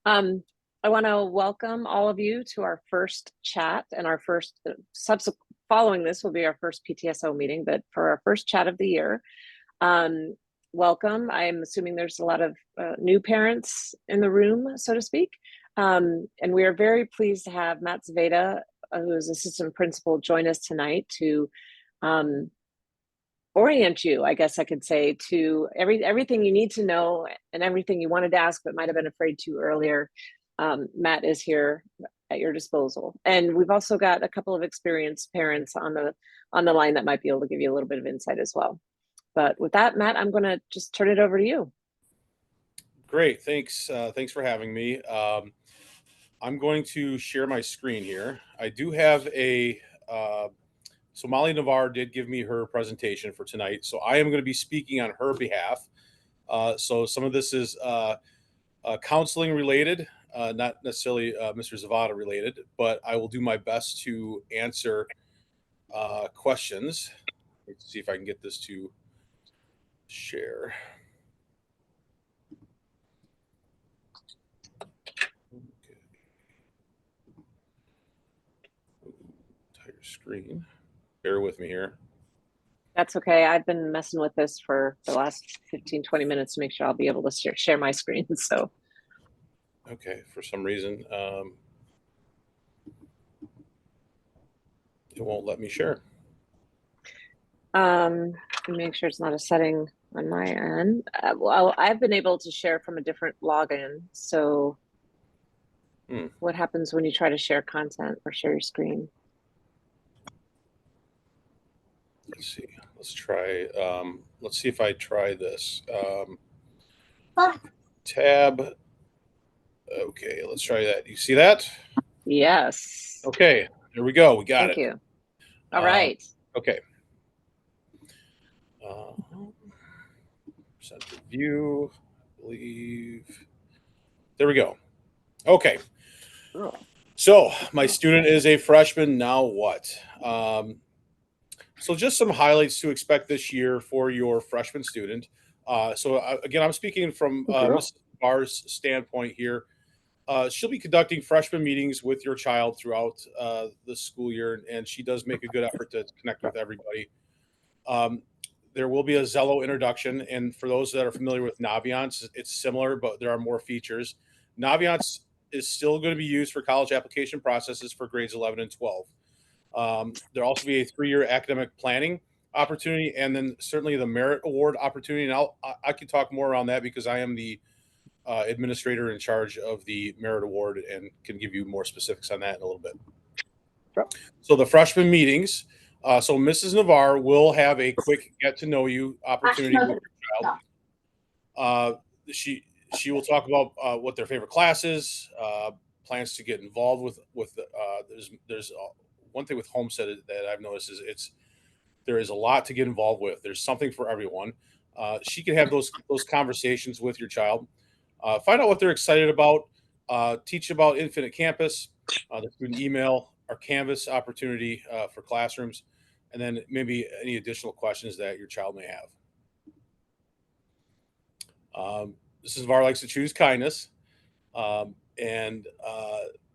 Um, I want to welcome all of you to our first chat and our first subsequent following this will be our first PTSO meeting, but for our first chat of the year, um, welcome. I'm assuming there's a lot of new parents in the room, so to speak. And we are very pleased to have Matt Zavada, who is assistant principal, join us tonight to um, orient you, I guess I could say, to everything you need to know and everything you wanted to ask but might have been afraid to earlier. Matt is here at your disposal, and we've also got a couple of experienced parents on the line that might be able to give you a little bit of insight as well. But with that, Matt, I'm going to just turn it over to you. Great, thanks. Thanks for having me. I'm going to share my screen here. I do have so Molly Navarre did give me her presentation for tonight, so I am going to be speaking on her behalf. So some of this is counseling related, not necessarily Mr. Zavada related, but I will do my best to answer questions. Let's see if I can get this to share. Okay. Entire screen. Bear with me here. That's okay. I've been messing with this for the last 15, 20 minutes to make sure I'll be able to share my screen. So, okay, for some reason, it won't let me share. make sure it's not a setting on my end. Well, I've been able to share from a different login. So, what happens when you try to share content or share your screen? Let's see. Let's try. Let's see if I try this. Tab. Okay, let's try that. You see that? Yes. Okay, there we go. We got Thank it. you. All right. Okay. Center view. I believe. There we go. Okay. Oh. So my student is a freshman. Now what? So just some highlights to expect this year for your freshman student. Again, I'm speaking from Mrs. Barr's standpoint here. She'll be conducting freshman meetings with your child throughout the school year, and she does make a good effort to connect with everybody. There will be a Zello introduction, and for those that are familiar with Naviance, it's similar, but there are more features. Naviance is still going to be used for college application processes for grades 11 and 12. There'll also be a 3-year academic planning opportunity, and then certainly the merit award opportunity. And I can talk more around that because I am the administrator in charge of the merit award and can give you more specifics on that in a little bit. Sure. So the freshman meetings. So Mrs. Navarre will have a quick get to know you opportunity with your child. She will talk about what their favorite class is, plans to get involved with. There's one thing with Homestead that I've noticed is there is a lot to get involved with. There's something for everyone. She can have those conversations with your child. Find out what they're excited about. Teach about Infinite Campus, the student email, our Canvas opportunity for classrooms, and then maybe any additional questions that your child may have. Mrs. Var likes to choose kindness, and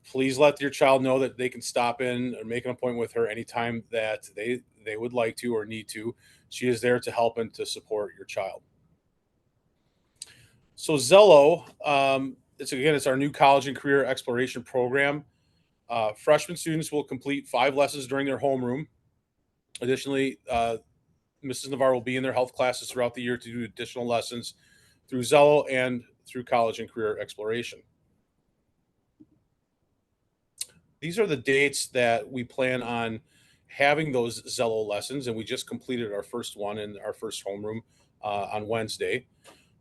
please let your child know that they can stop in or make an appointment with her anytime that they would like to or need to. She is there to help and to support your child. So Zello, it's our new college and career exploration program. Freshman students will complete 5 lessons during their homeroom. Additionally, Mrs. Navarre will be in their health classes throughout the year to do additional lessons through Zello and through college and career exploration. These are the dates that we plan on having those Zello lessons, and we just completed our first one in our first homeroom on Wednesday.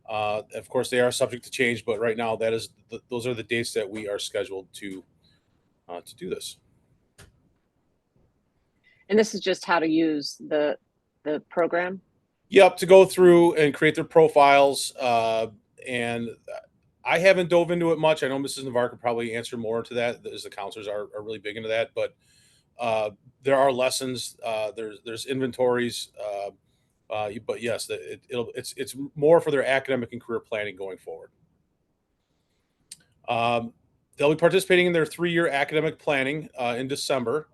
Of course, they are subject to change, but right now those are the dates that we are scheduled to do this. And this is just how to use the program. Yep, to go through and create their profiles. And I haven't dove into it much. I know Mrs. Navarre could probably answer more to that, as the counselors are really big into that. But there are lessons. There's inventories. But yes, it's more for their academic and career planning going forward. Um, they'll be participating in their 3-year academic planning in December.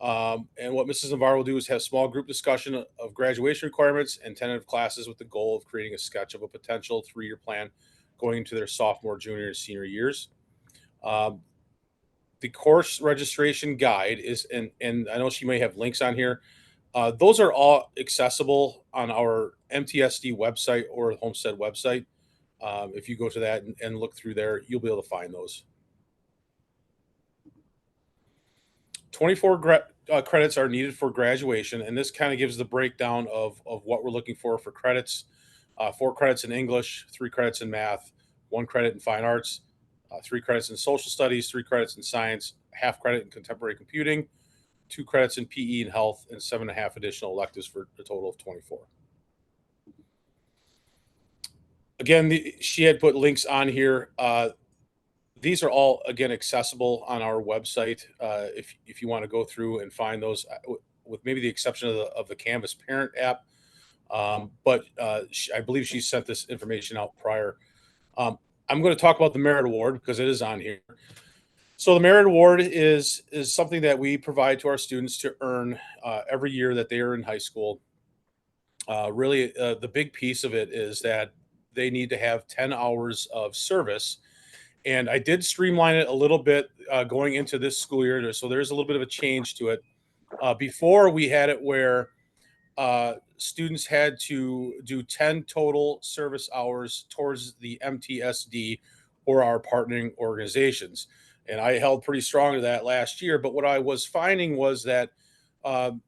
And what Mrs. Navarro will do is have small group discussion of graduation requirements and tentative classes with the goal of creating a sketch of a potential 3-year plan going into their sophomore, junior, and senior years. Um, the course registration guide is, and I know she may have links on here. Those are all accessible on our MTSD website or Homestead website. If you go to that and look through there, you'll be able to find those. 24 credits are needed for graduation, and this kind of gives the breakdown of what we're looking for credits. 4 credits in English, 3 credits in math, 1 credit in fine arts, 3 credits in social studies, 3 credits in science, half credit in contemporary computing, 2 credits in PE and health, and 7.5 additional electives for a total of 24. Again, she had put links on here. These are all, again, accessible on our website. If you want to go through and find those, with maybe the exception of the Canvas Parent app. But I believe she sent this information out prior. I'm going to talk about the Merit Award because it is on here. So the Merit Award is something that we provide to our students to earn every year that they are in high school. Really, the big piece of it is that they need to have 10 hours of service. And I did streamline it a little bit going into this school year. So there's a little bit of a change to it. Before we had it where students had to do 10 total service hours towards the MTSD or our partnering organizations. And I held pretty strong to that last year. But what I was finding was that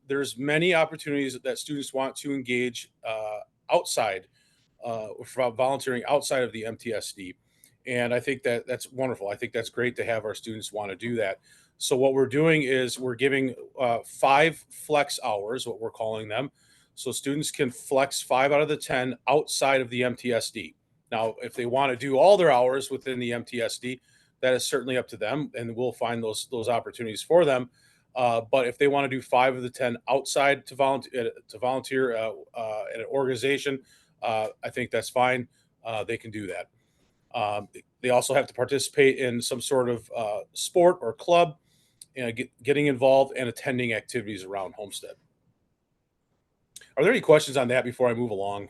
there's many opportunities that students want to engage outside for volunteering outside of the MTSD. And I think that that's wonderful. I think that's great to have our students want to do that. So what we're doing is we're giving 5 flex hours, what we're calling them. So students can flex 5 out of the 10 outside of the MTSD. Now, if they want to do all their hours within the MTSD, that is certainly up to them, and we'll find those opportunities for them. But if they want to do 5 of the 10 outside to volunteer at an organization, I think that's fine. They can do that. They also have to participate in some sort of sport or club, getting involved and attending activities around Homestead. Are there any questions on that before I move along?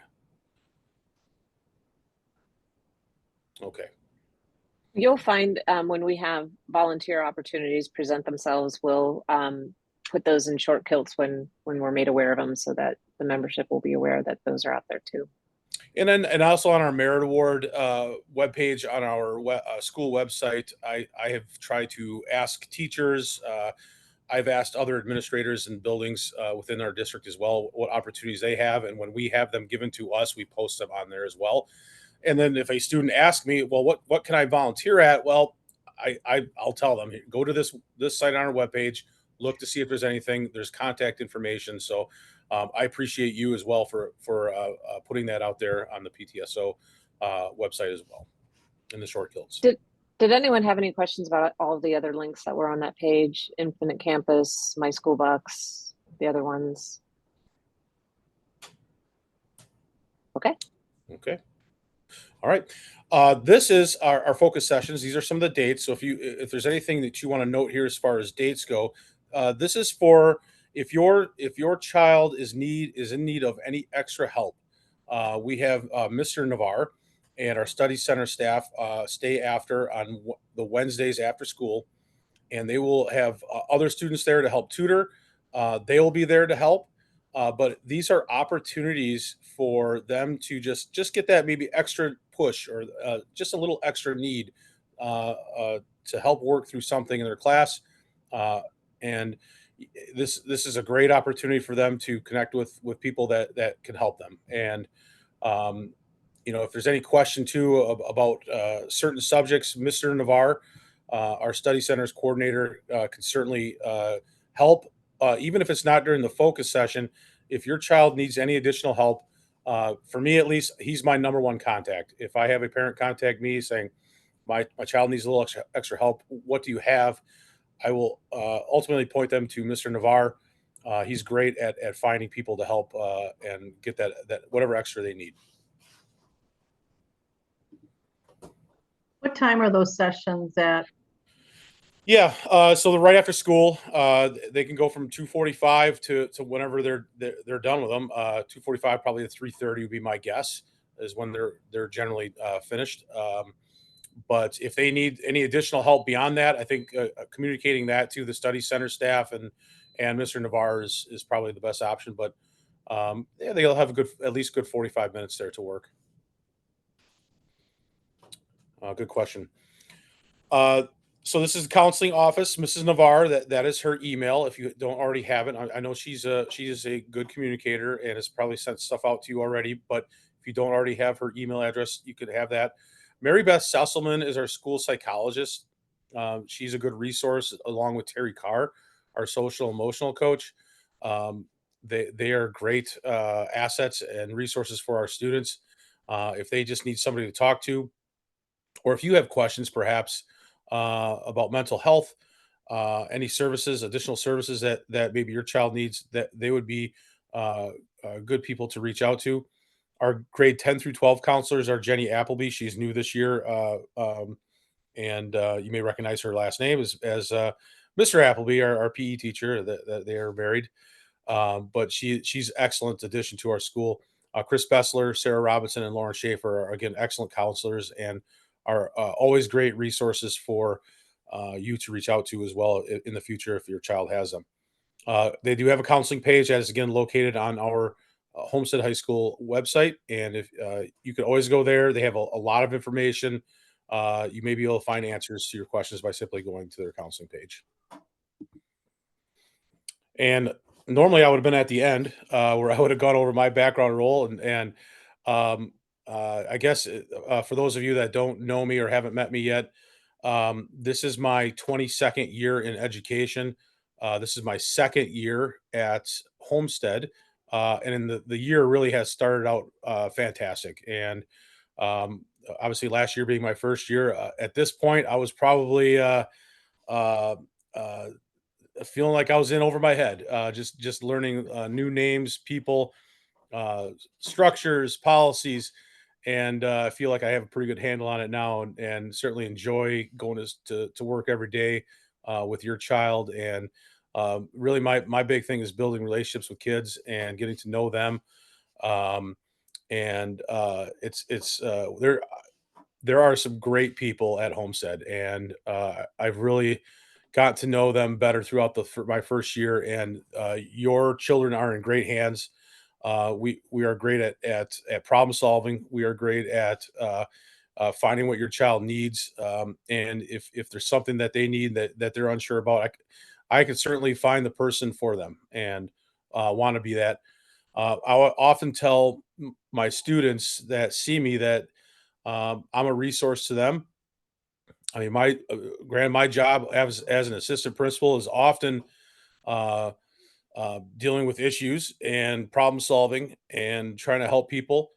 Okay. You'll find when we have volunteer opportunities present themselves, we'll put those in short kilts when we're made aware of them, so that the membership will be aware that those are out there too. And also on our Merit Award webpage on our school website, I have tried to ask teachers. I've asked other administrators in buildings within our district as well what opportunities they have, and when we have them given to us, we post them on there as well. And then if a student asks me, well, what can I volunteer at? Well, I'll tell them, go to this site on our webpage, look to see if there's anything. There's contact information. So I appreciate you as well for putting that out there on the PTSO website as well in the short kilts. Did anyone have any questions about all of the other links that were on that page? Infinite Campus, My School Bucks, the other ones? Okay. Okay. All right. This is our focus sessions. These are some of the dates. So if there's anything that you want to note here as far as dates go, this is for if your child is in need of any extra help. We have Mr. Navarre and our study center staff stay after on the Wednesdays after school, and they will have other students there to help tutor. They will be there to help. But these are opportunities for them to just get that maybe extra push or just a little extra need to help work through something in their class. And this is a great opportunity for them to connect with people that can help them. And if there's any question too about certain subjects, Mr. Navarre, our study centers coordinator, can certainly help. Even if it's not during the focus session, if your child needs any additional help, for me at least, he's my number one contact. If I have a parent contact me saying my child needs a little extra help, what do you have? I will ultimately point them to Mr. Navarre. He's great at finding people to help and get that whatever extra they need. What time are those sessions at? Yeah, so right after school, they can go from 2:45 to whenever they're done with them. 2:45 probably at 3:30 would be my guess is when they're generally finished. But if they need any additional help beyond that, I think communicating that to the study center staff and Mr. Navarre is probably the best option. But yeah, they'll have a good at least good 45 minutes there to work. Good question. Uh, so this is the counseling office, Mrs. Navarre. That is her email. If you don't already have it, I know she is a good communicator and has probably sent stuff out to you already. But if you don't already have her email address, you could have that. Mary Beth Sesselman is our school psychologist. She's a good resource along with Terry Carr, our social emotional coach. Um, they are great assets and resources for our students. If they just need somebody to talk to, or if you have questions perhaps about mental health, any services, additional services that maybe your child needs, that they would be good people to reach out to. Our grade 10 through 12 counselors are Jenny Appleby. She's new this year, and you may recognize her last name as Mr. Appleby, our PE teacher. That they are married, but she's excellent addition to our school. Chris Bessler, Sarah Robinson, and Lauren Schaefer are again excellent counselors and are always great resources for you to reach out to as well in the future if your child has them. They do have a counseling page that is again located on our Homestead High School website, and if you can always go there, they have a lot of information. You may be able to find answers to your questions by simply going to their counseling page. And normally I would have been at the end where I would have gone over my background role and um, I guess for those of you that don't know me or haven't met me yet, this is my 22nd year in education. This is my second year at Homestead, and in the year really has started out fantastic. And obviously, last year being my first year, at this point, I was probably uh, uh, feeling like I was in over my head, just learning new names, people, uh, structures, policies, and I feel like I have a pretty good handle on it now, and certainly enjoy going to work every day with your child. And really, my big thing is building relationships with kids and getting to know them. Um, and it's there are some great people at Homestead, and I've really got to know them better throughout my first year. And your children are in great hands. We are great at problem solving. We are great at finding what your child needs, and if there's something that they need that they're unsure about, I can certainly find the person for them and want to be that. I will often tell my students that see me that I'm a resource to them. I mean, my job as an assistant principal is often uh, dealing with issues and problem solving and trying to help people.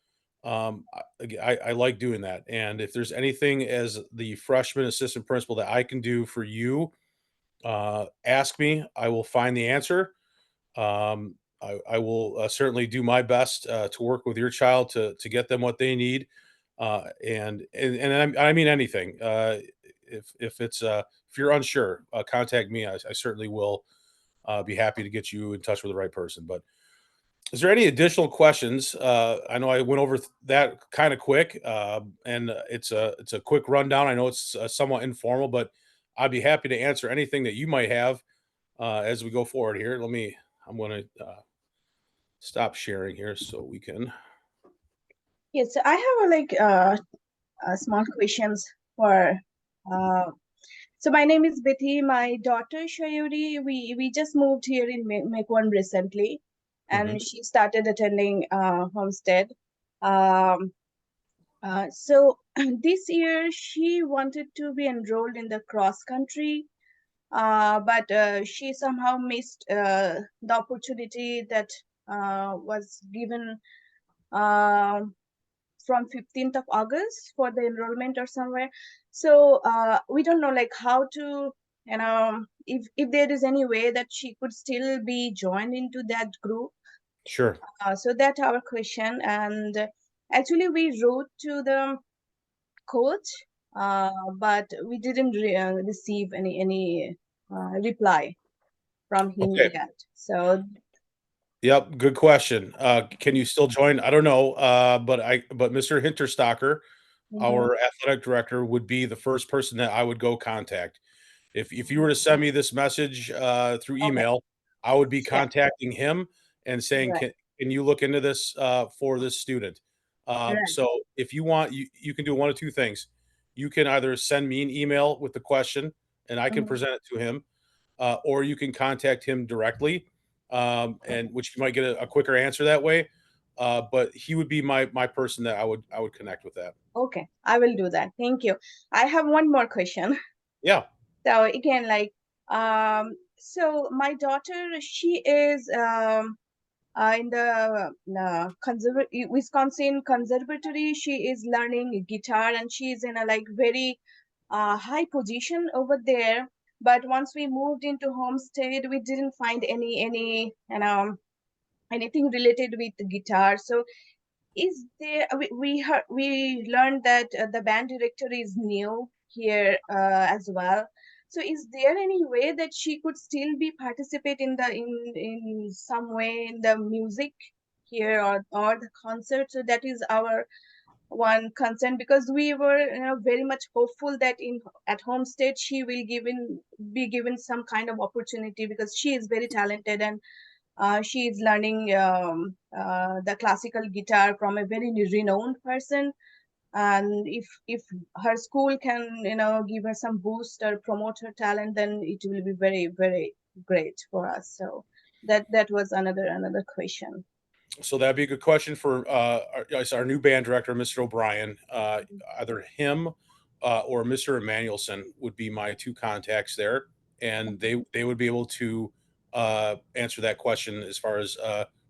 I like doing that. And if there's anything as the freshman assistant principal that I can do for you, ask me. I will find the answer. I will certainly do my best to work with your child to get them what they need, and I mean anything. If it's if you're unsure, contact me. I certainly will be happy to get you in touch with the right person. But is there any additional questions? I know I went over that kind of quick, and it's a quick rundown. I know it's somewhat informal, but I'd be happy to answer anything that you might have as we go forward here. I'm going to stop sharing here so we can. Yes, I have small questions for. Uh, so my name is Betty. My daughter Shayuri. We just moved here in Mekwan recently, and she started attending Homestead. Um, so this year she wanted to be enrolled in the cross country, but she somehow missed the opportunity that was given. Um from 15th of August for the enrollment or somewhere. So we don't know like how to, if there is any way that she could still be joined into that group. Sure. So that's our question. And actually we wrote to the coach but we didn't receive any reply from him Okay. yet. So Yep, good question. Can you still join? I don't know, but Mr. Hinterstocker, our athletic director, would be the first person that I would go contact. If you were to send me this message through okay, email, I would be sure, contacting him and saying, right, can you look into this for this student? right, So if you want, you can do one of two things. You can either send me an email with the question and I can mhm, present it to him, or you can contact him directly, and which you might get a quicker answer that way. But he would be my person that I would connect with that. okay, I will do that. Thank you. I have one more question. Yeah. So again, so my daughter, she is in the Wisconsin Conservatory. She is learning guitar, and she is in a like very high position over there. But once we moved into Homestead, we didn't find any anything related with the guitar. So is there we learned that the band director is new here as well, so is there any way that she could still be participate in the in some way in the music here or the concert? So that is our one concern, because we were very much hopeful that in at Homestead she will be given some kind of opportunity, because she is very talented, and she is learning the classical guitar from a very renowned person. And if her school can give her some boost or promote her talent, then it will be very great for us. So that was another question. So that'd be a good question for our new band director, Mr. O'Brien. Either him or Mr. Emmanuelson would be my two contacts there, and they would be able to answer that question as far as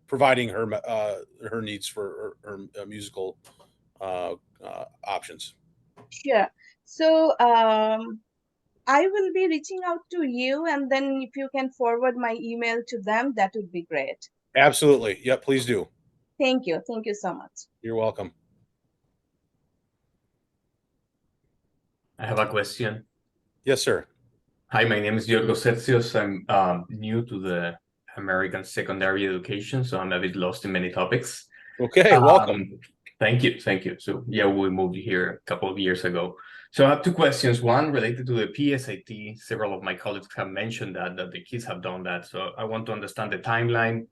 providing her needs for her musical options. Sure. So I will be reaching out to you, and then if you can forward my email to them, that would be great. Absolutely. Yep. Please do. Thank you so much. You're welcome. I have a question. Yes, sir. Hi, my name is Giorgio Serzios. I'm new to the American secondary education, so I'm a bit lost in many topics. Okay. Welcome. Thank you. So yeah, we moved here a couple of years ago. So I have two questions. One related to the PSAT. Several of my colleagues have mentioned that the kids have done that. So I want to understand the timeline.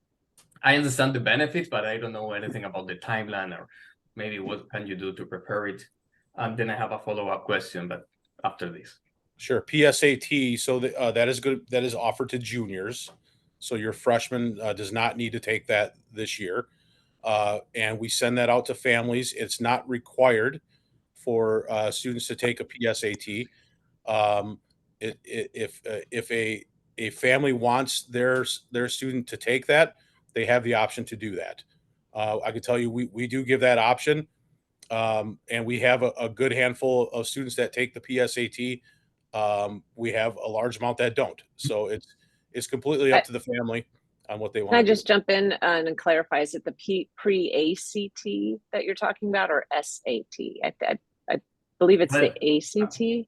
I understand the benefits, but I don't know anything about the timeline, or maybe what can you do to prepare it. And then I have a follow-up question, but after this. Sure. PSAT. So that is good. That is offered to juniors. So your freshman does not need to take that this year. And we send that out to families. It's not required for students to take a PSAT. If a family wants their student to take that, they have the option to do that. I can tell you we do give that option, and we have a good handful of students that take the PSAT. We have a large amount that don't. So it's completely up to the family on what they Can want I to do. just jump in and clarify? Is it the pre-ACT that you're talking about, or SAT? I believe it's the ACT.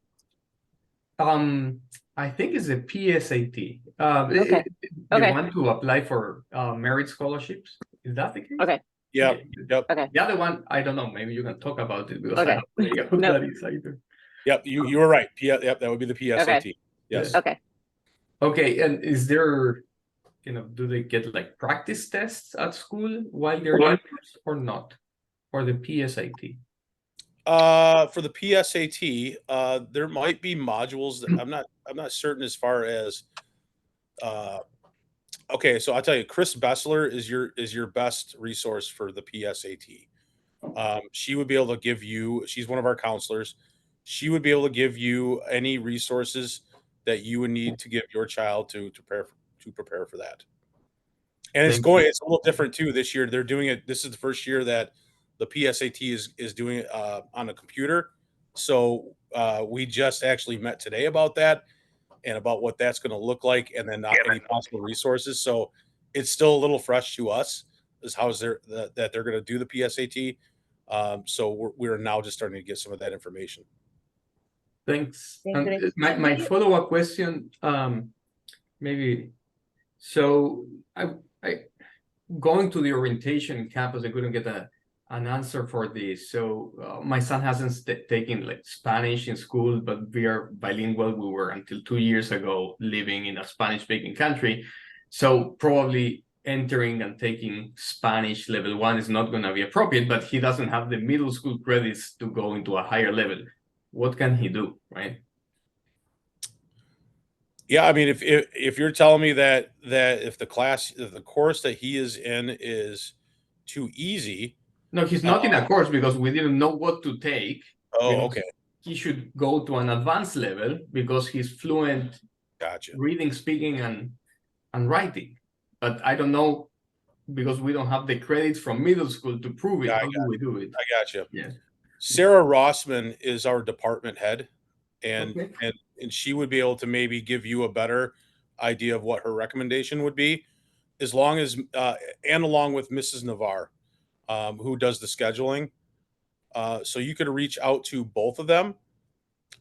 I think it's a PSAT. Okay. They Okay. want to apply for merit scholarships. Is that the case? Okay. Yeah. Yep. Okay. The other one, I don't know. Maybe you can talk about it, because I Okay. have no idea what Nope. that is either. Yep. You were right. Yep. That would be the PSAT. Okay. Yes. Okay. Okay, and is there, do they get like practice tests at school while they're juniors or not for the PSAT? For the PSAT, there might be modules that I'm not certain as far as. Okay, so I'll tell you, Chris Bessler is your best resource for the PSAT. She would be able to give you. She's one of our counselors. She would be able to give you any resources that you would need to give your child to prepare for that. And it's a little different too this year. They're doing it. This is the first year that the PSAT is doing it on a computer. So we just actually met today about that and about what that's going to look like, and then any possible resources. So it's still a little fresh to us as how is that they're going to do the PSAT. So we're now just starting to get some of that information. Thanks. And Great. my follow-up question, maybe, so I going to the orientation campus, I couldn't get an answer for this. So my son hasn't taken like Spanish in school, but we are bilingual. We were until 2 years ago living in a Spanish-speaking country. So probably entering and taking Spanish level 1 is not going to be appropriate, but he doesn't have the middle school credits to go into a higher level. What can he do, right? Yeah, I mean, if you're telling me that if the course that he is in is too easy. No, he's not in a course because we didn't know what to take. Oh, okay. He should go to an advanced level because he's fluent. Gotcha. Reading, speaking, and writing. But I don't know because we don't have the credits from middle school to prove it. Yeah, How do we do it? I got you. Yeah. Sarah Rossman is our department head, and Okay. and she would be able to maybe give you a better idea of what her recommendation would be, as long as and along with Mrs. Navarre, who does the scheduling. So you could reach out to both of them,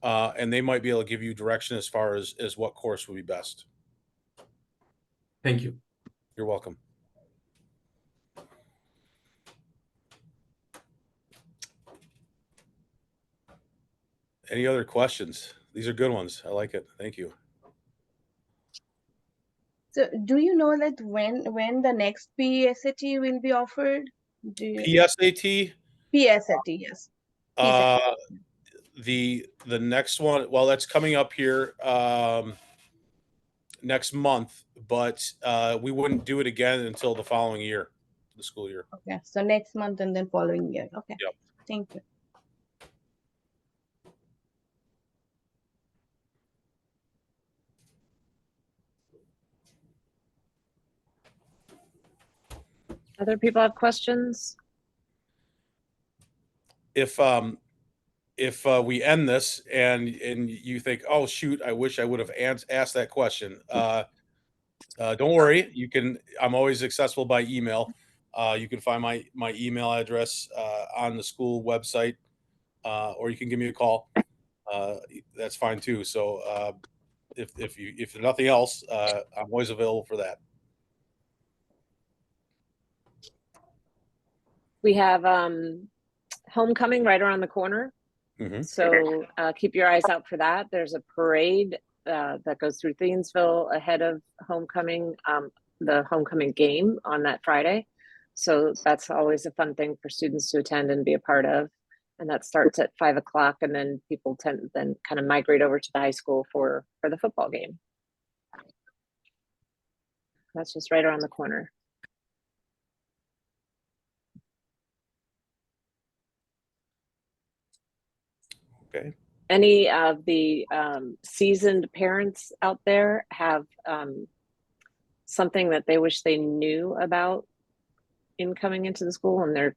and they might be able to give you direction as far as what course would be best. Thank you. You're welcome. Any other questions? These are good ones. I like it. Thank you. So do you know that when the next PSAT will be offered? Do you PSAT. PSAT, yes. The next one, well, that's coming up here next month, but we wouldn't do it again until the following year, the school year. Okay, so next month and then following year. Okay. Yep. Thank you. Other people have questions? If we end this and you think, oh shoot, I wish I would have asked that question, don't worry. You can. I'm always accessible by email. You can find my email address on the school website, or you can give me a call. That's fine too. So if there's nothing else, I'm always available for that. We have homecoming right around the corner. Mm-hmm. So keep your eyes out for that. There's a parade that goes through Thiensville ahead of homecoming, the homecoming game on that Friday. So that's always a fun thing for students to attend and be a part of. And that starts at 5 o'clock, and then people tend then kind of migrate over to the high school for the football game. That's just right around the corner. Okay. Any of the seasoned parents out there have something that they wish they knew about in coming into the school, and that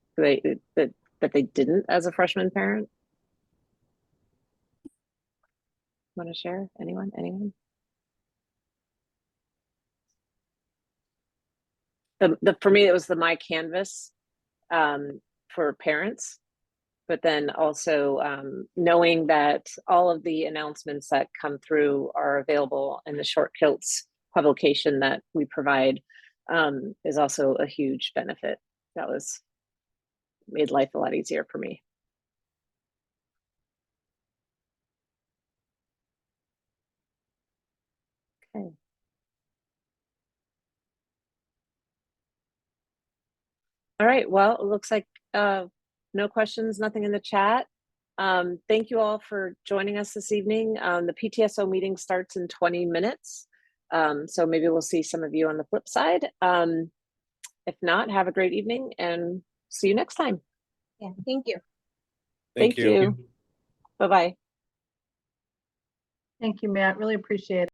they didn't as a freshman parent? Want to share? Anyone? For me, it was the My Canvas for parents. But then also knowing that all of the announcements that come through are available in the Short Kilts publication that we provide is also a huge benefit. That made life a lot easier for me. Okay. All right, well, it looks like no questions, nothing in the chat. Thank you all for joining us this evening. The PTSO meeting starts in 20 minutes. So maybe we'll see some of you on the flip side. If not, have a great evening and see you next time. Yeah, thank you. Thank you. Bye-bye. Thank you, Matt. Really appreciate it.